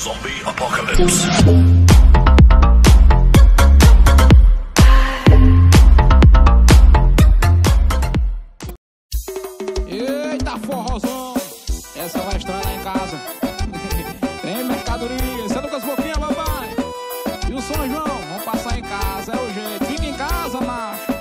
Zombie Apocalypse. Eita forrozão, essa vai estourar lá em casa. Tem mercadoria, você nunca as boquinhas, papai. E o São João, vamos passar em casa, é o jeito. Fica em casa, macho.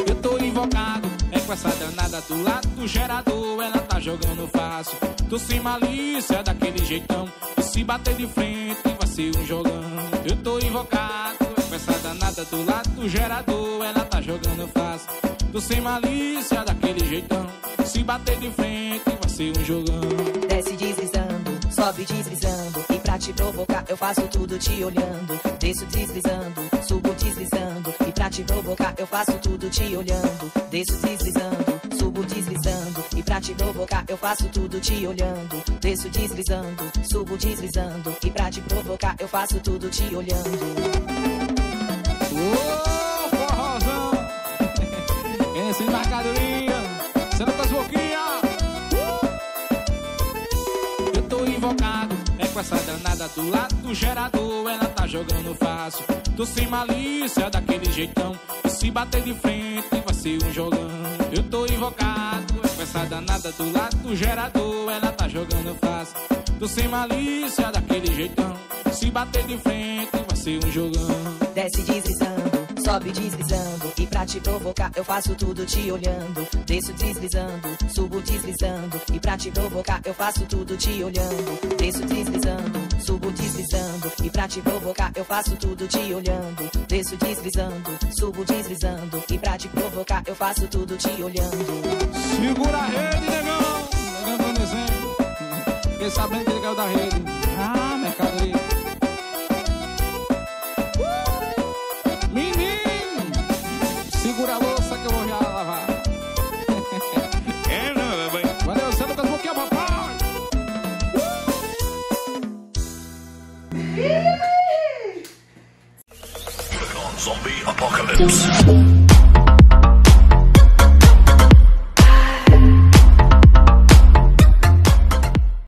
Eu tô invocado, é com essa danada do lado do gerador. Ela tá jogando fácil, tô sem malícia, daquele jeitão. E se bater de frente, vai ser um jogão. Eu tô invocado, é com essa danada do lado do gerador. Ela tá jogando fácil, tô sem malícia, daquele jeitão. Se bater de frente, vai ser um jogão. Desce deslizando, sobe deslizando. E pra te provocar, eu faço tudo te olhando. Desço deslizando, subo deslizando. E pra te provocar, eu faço tudo te olhando. Desço deslizando, subo deslizando. E pra te provocar, eu faço tudo te olhando. Desço deslizando, subo deslizando. E pra te provocar, eu faço tudo te olhando. Ô, forrozão, esse mercadoria, sendo com as boquinhas. Eu tô invocado, é com essa danada do lado do gerador. Ela tá jogando fácil, tô sem malícia, daquele jeitão. E se bater de frente, vai ser um jogão. Eu tô invocado, é com essa danada do lado do gerador. Ela tá jogando fácil, tô sem malícia, daquele jeitão. Se bater de frente, vai ser um jogão. Desce deslizando, sobe deslizando. E pra te provocar, eu faço tudo te olhando. Desço deslizando, subo deslizando. E pra te provocar, eu faço tudo te olhando. Desço deslizando, subo deslizando. E pra te provocar, eu faço tudo te olhando. Desço deslizando, subo deslizando. E pra te provocar, eu faço tudo te olhando. Segura a rede, negão. Negão do desenho. Fiquei sabendo que ele caiu da rede. Ah, mercadoria. Menino, segura a louça que eu vou já lavar. É, não, vai. Valeu, você nunca boquinha, papai. Zombie Apocalypse.